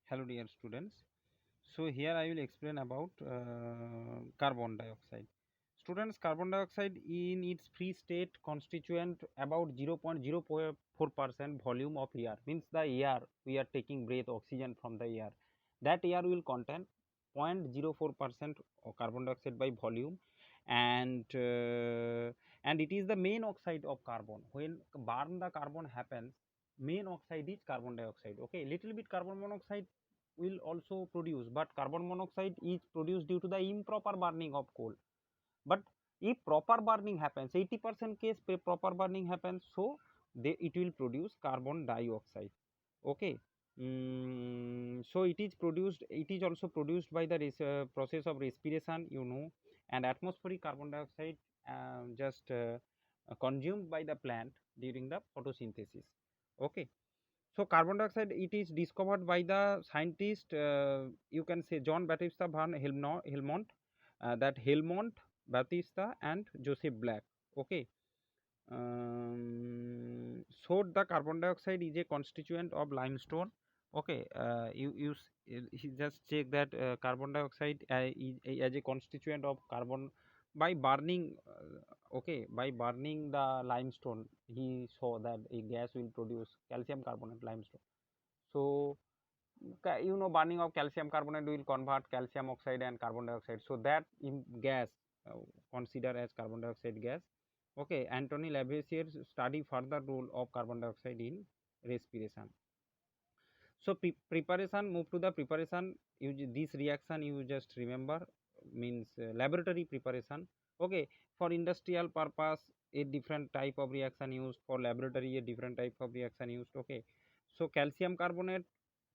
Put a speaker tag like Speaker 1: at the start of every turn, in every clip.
Speaker 1: Hello dear students. So here I will explain about carbon dioxide. Students, carbon dioxide in its free state constituent about 0.04% volume of air, means the air we are taking breath oxygen from the air. That air will contain 0.04% of carbon dioxide by volume, and it is the main oxide of carbon. When burn the carbon happens, main oxide is carbon dioxide. Okay, little bit carbon monoxide will also produce, but carbon monoxide is produced due to the improper burning of coal. But if proper burning happens, 80% case proper burning happens, so it will produce carbon dioxide. Okay. So it is produced, it is also produced by the process of respiration, and atmospheric carbon dioxide just consumed by the plant during the photosynthesis. Okay. So carbon dioxide, it is discovered by the scientist, you can say John Baptista van Helmont, that Helmont, Baptista and Joseph Black. Okay. So the carbon dioxide is a constituent of limestone. Okay. You just check that carbon dioxide is as a constituent of carbon by burning. Okay, by burning the limestone, he saw that a gas will produce calcium carbonate limestone. So burning of calcium carbonate will convert calcium oxide and carbon dioxide, so that in gas considered as carbon dioxide gas. Okay, Anthony Lavoisier study further role of carbon dioxide in respiration. So preparation, move to the preparation. This reaction you just remember means laboratory preparation. Okay, for industrial purpose a different type of reaction used, for laboratory a different type of reaction used. Okay, so calcium carbonate,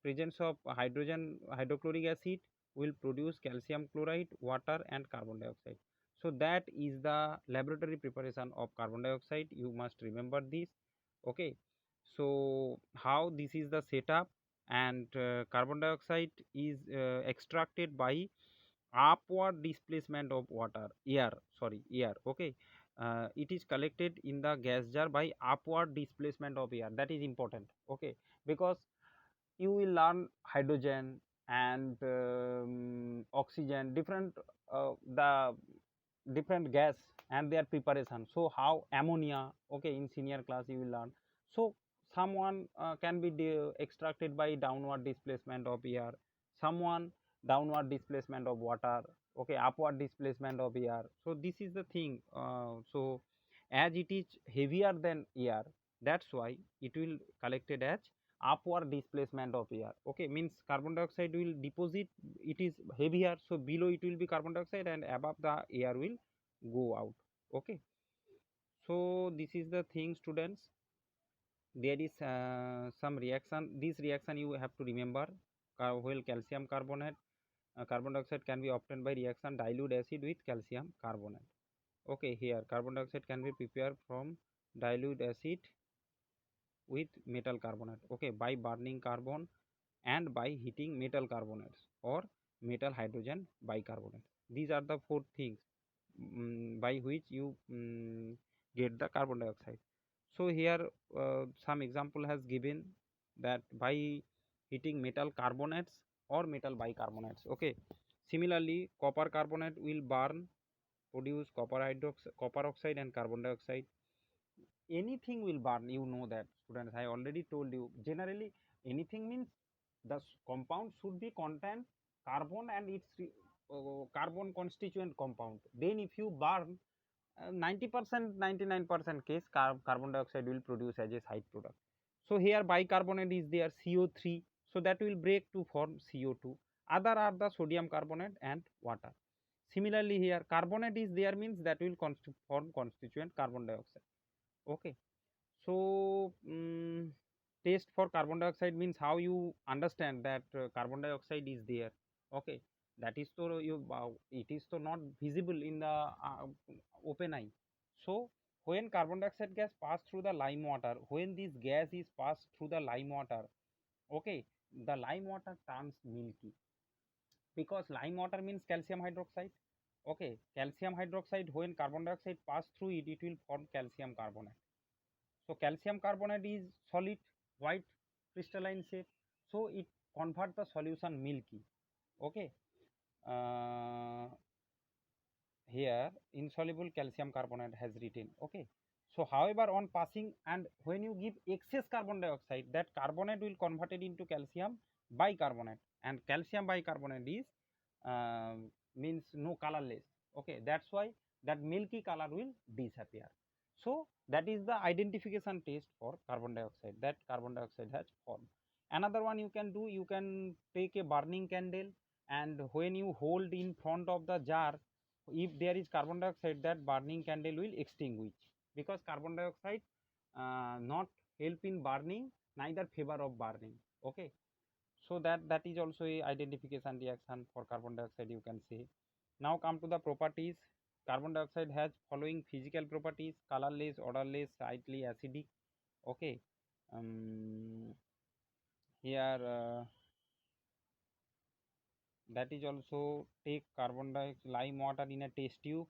Speaker 1: presence of hydrochloric acid will produce calcium chloride, water and carbon dioxide. So that is the laboratory preparation of carbon dioxide, you must remember this. Okay, so how this is the setup, and carbon dioxide is extracted by upward displacement of air. Okay, it is collected in the gas jar by upward displacement of air. That is important. Okay, because you will learn hydrogen and oxygen, different the different gas and their preparation. So how ammonia, okay, in senior class you will learn. So someone can be extracted by downward displacement of air, someone downward displacement of water, okay, upward displacement of air. So this is the thing. So as it is heavier than air, that's why it will collected as upward displacement of air. Okay, means carbon dioxide will deposit, it is heavier, so below it will be carbon dioxide and above the air will go out. Okay, so this is the thing, students. There is some reaction, this reaction you have to remember. While calcium carbonate, carbon dioxide can be obtained by reaction dilute acid with calcium carbonate. Okay, here carbon dioxide can be prepared from dilute acid with metal carbonate. Okay, by burning carbon and by heating metal carbonates or metal hydrogen bicarbonate. These are the four things by which you get the carbon dioxide. So here some example has given that by heating metal carbonates or metal bicarbonates. Okay, similarly copper carbonate will burn, produce copper oxide and carbon dioxide. Anything will burn, you know that, students, I already told you. Generally anything means the compound should be contain carbon and its carbon constituent compound. Then if you burn 90% 99% case carbon dioxide will produce as a side product. So here bicarbonate is there, CO3, so that will break to form CO2. Other are the sodium carbonate and water. Similarly here carbonate is there, means that will form constituent carbon dioxide. Okay, so test for carbon dioxide means how you understand that carbon dioxide is there. Okay, that is so it is so not visible in the open eye. So when carbon dioxide gas pass through the lime water, when this gas is passed through the lime water, okay, the lime water turns milky, because lime water means calcium hydroxide. Okay, calcium hydroxide, when carbon dioxide pass through it, it will form calcium carbonate. So calcium carbonate is solid, white, crystalline shape. So it convert the solution milky. Okay. uh, Here insoluble calcium carbonate has written. Okay, so however on passing, and when you give excess carbon dioxide, that carbonate will convert it into calcium bicarbonate, and calcium bicarbonate is uh, means no colorless. Okay, that's why that milky color will disappear. So that is the identification test for carbon dioxide, that carbon dioxide has formed. Another one you can do, you can take a burning candle, and when you hold in front of the jar, if there is carbon dioxide, that burning candle will extinguish, because carbon dioxide not help in burning, neither favor of burning. Okay, so that is also a identification reaction for carbon dioxide, you can say. Now come to the properties. Carbon dioxide has following physical properties: colorless, odorless, slightly acidic. Okay, here that is also, take carbon dioxide, lime water in a test tube.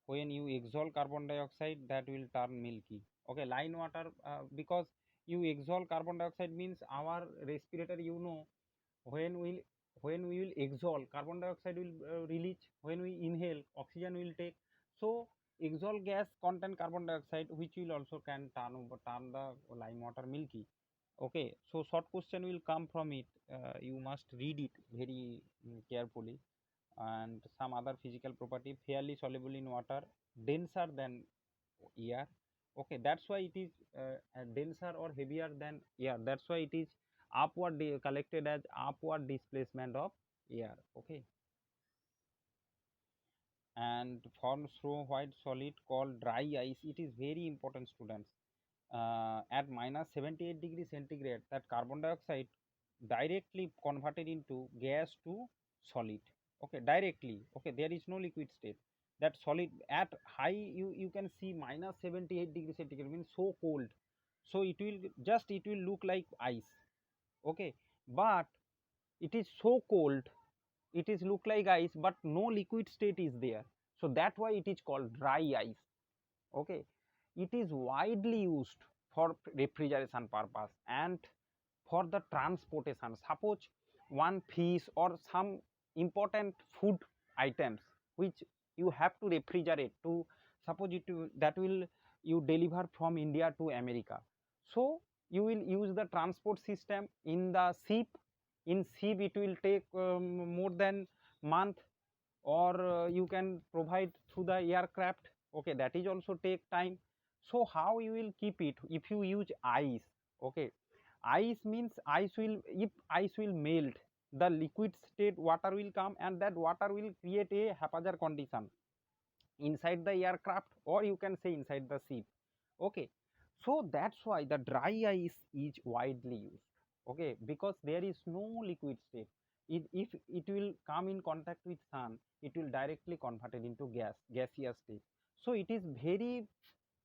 Speaker 1: When you exhale carbon dioxide, that will turn milky. Okay, lime water, because you exhale carbon dioxide means our respirator, when we when we will exhale, carbon dioxide will release. When we inhale, oxygen will take. So exhale gas contain carbon dioxide, which will also can turn the lime water milky. Okay, so short question will come from it. You must read it very carefully. And some other physical property: fairly soluble in water, denser than air. Okay, that's why it is denser or heavier than air. That's why it is collected as upward displacement of air. Okay, and forms through white solid called dry ice. It is very important, students. At minus 78 degrees centigrade, that carbon dioxide directly converted into gas to solid. Okay, directly. Okay, there is no liquid state. That solid at high, you can see minus 78 degrees centigrade means so cold. So it will look like ice. Okay, but it is so cold, it is look like ice, but no liquid state is there. So that's why it is called dry ice. Okay, it is widely used for refrigeration purpose and for the transportation. Suppose one fish or some important food items which you have to refrigerate, to suppose that will you deliver from India to America. So you will use the transport system in the ship. In ship it will take more than month, or you can provide through the aircraft. Okay, that is also take time. So how you will keep it if you use ice? Okay, ice means ice will, if ice will melt, the liquid state water will come, and that water will create a haphazard condition inside the aircraft, or you can say inside the ship. Okay, so that's why the dry ice is widely used. Okay, because there is no liquid state. If it will come in contact with sun, it will directly convert it into gaseous state. So it is very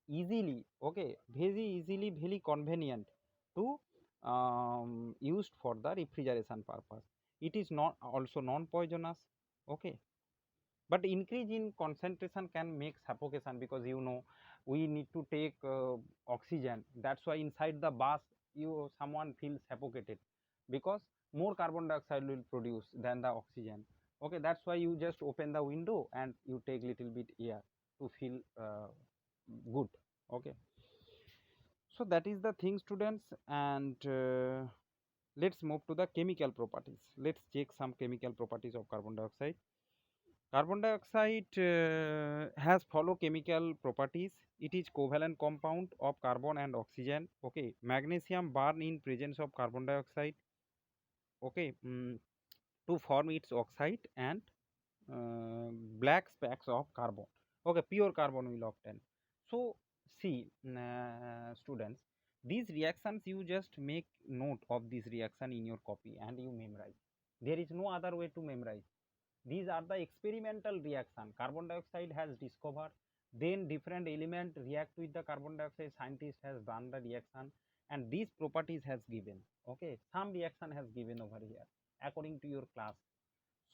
Speaker 1: easily, okay, very easily, very convenient to used for the refrigeration purpose. It is not also non poisonous. Okay, but increase in concentration can make suffocation, because we need to take oxygen. That's why inside the bus, someone feels suffocated, because more carbon dioxide will produce than the oxygen. Okay, that's why you just open the window and you take little bit air to feel good. Okay, so that is the thing, students. And let's move to the chemical properties. Let's check some chemical properties of carbon dioxide. Carbon dioxide has follow chemical properties. It is covalent compound of carbon and oxygen. Okay, magnesium burn in presence of carbon dioxide. Okay, to form its oxide, and uh, black specks of carbon. Okay, pure carbon will obtain. So see, students, these reactions, you just make note of this reaction in your copy and you memorize. There is no other way to memorize. These are the experimental reaction carbon dioxide has discovered. Then different element react with the carbon dioxide. Scientist has done the reaction, and these properties has given. Okay, some reaction has given over here according to your class.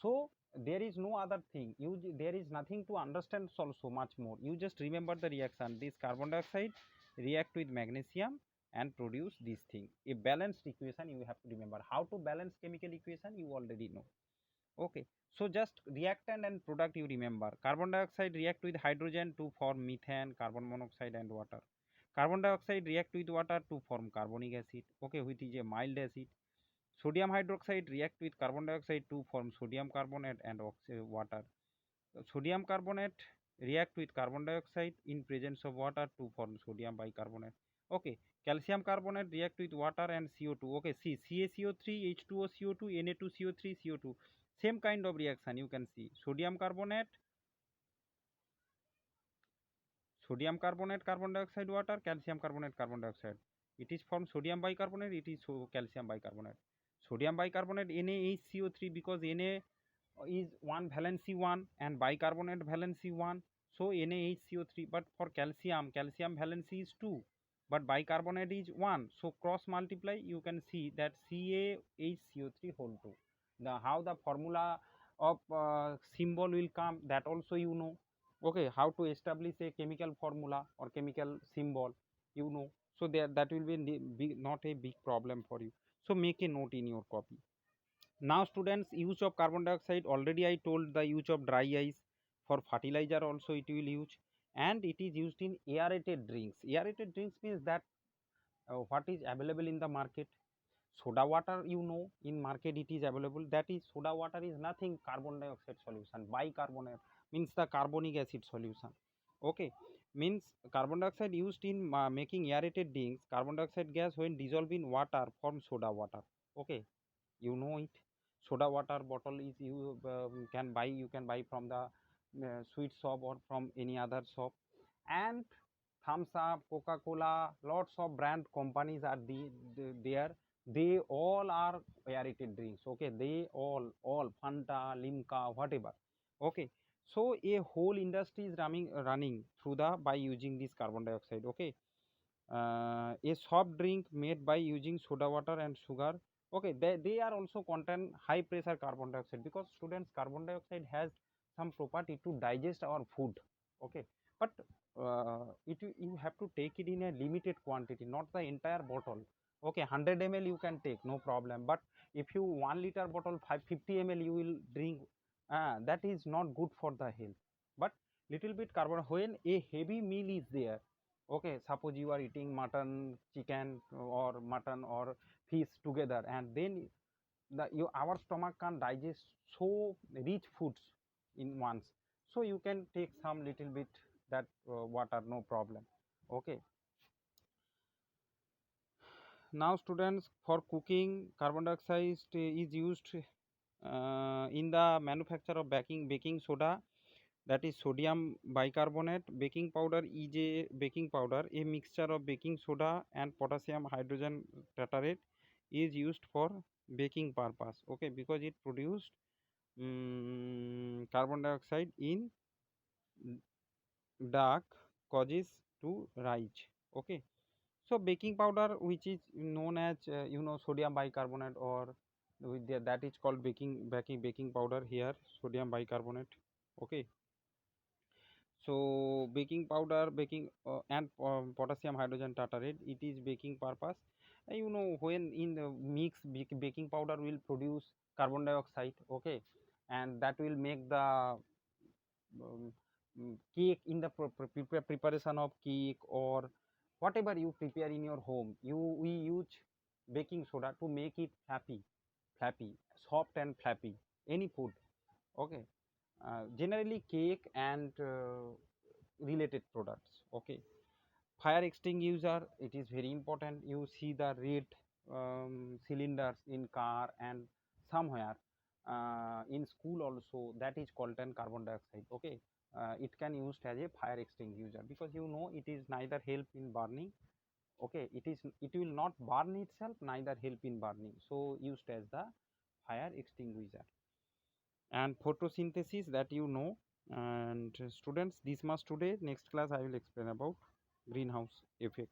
Speaker 1: So there is no other thing. There is nothing to understand so much more. You just remember the reaction. This carbon dioxide react with magnesium and produce this thing. A balanced equation you have to remember. How to balance chemical equation you already know. Okay, so just reactant and product you remember. Carbon dioxide react with hydrogen to form methane, carbon monoxide and water. Carbon dioxide react with water to form carbonic acid, okay, which is a mild acid. Sodium hydroxide react with carbon dioxide to form sodium carbonate and water. Sodium carbonate react with carbon dioxide in presence of water to form sodium bicarbonate. Okay, calcium carbonate react with water and CO2. Okay, see CaCO3, H2O CO2, Na2CO3 CO2. Same kind of reaction you can see. Sodium carbonate carbon dioxide water, calcium carbonate carbon dioxide. It is from sodium bicarbonate, it is calcium bicarbonate. Sodium bicarbonate NaHCO3 because Na is one valency 1 and bicarbonate valency 1, so NaHCO3. But for calcium valency is 2 but bicarbonate is 1, so cross multiply you can see that CaHCO3 whole 2. How the formula of symbol will come, that also you know. Okay, how to establish a chemical formula or chemical symbol, you know. So that will be not a big problem for you. So make a note in your copy. Now students, use of carbon dioxide, already I told the use of dry ice. For fertilizer also it will use, and it is used in aerated drinks. Aerated drinks means that what is available in the market. Soda water, you know, in market it is available. That is, soda water is nothing carbon dioxide solution. Bicarbonate means the carbonic acid solution. Okay, means carbon dioxide used in making aerated drinks. Carbon dioxide gas when dissolved in water forms soda water. Okay, you know it. Soda water bottle is you can buy from the sweet shop or from any other shop. And thumbs up, coca cola, lots of brand companies are there. They all are aerated drinks. Okay, they all Fanta, Limca, whatever. Okay, so a whole industry is running through the by using this carbon dioxide. Okay, a soft drink made by using soda water and sugar. Okay, they are also contain high pressure carbon dioxide, because students, carbon dioxide has some property to digest our food. Okay, but you have to take it in a limited quantity, not the entire bottle. Okay, 100 ml you can take, no problem. But if you 1 liter bottle 550 ml you will drink, that is not good for the health. But little bit carbon, when a heavy meal is there. Okay, suppose you are eating mutton, chicken or mutton or fish together, and then our stomach can digest so rich foods in once. So you can take some little bit that water, no problem. Okay, now students, for cooking, carbon dioxide is used in the manufacture of baking soda, that is sodium bicarbonate. Baking powder is a mixture of baking soda and potassium hydrogen tartrate is used for baking purpose. Okay, because it produced carbon dioxide in dark, causes to rise. Okay, so baking powder, which is known as sodium bicarbonate, or that is called baking powder here, sodium bicarbonate. Okay, so baking powder, baking and potassium hydrogen tartrate, it is baking purpose. When in the baking powder will produce carbon dioxide. Okay, and that will make the cake, in the preparation of cake or whatever you prepare in your home, we use baking soda to make it flappy, soft and flappy, any food. Okay, generally cake and related products. Okay, fire extinguisher, it is very important. You see the red cylinders in car and somewhere in school also, that is contain carbon dioxide. Okay, it can used as a fire extinguisher, because it is neither help in burning. Okay, it will not burn itself, neither help in burning, so used as the fire extinguisher. And photosynthesis, that you know. And students, this much today. Next class I will explain about greenhouse effect.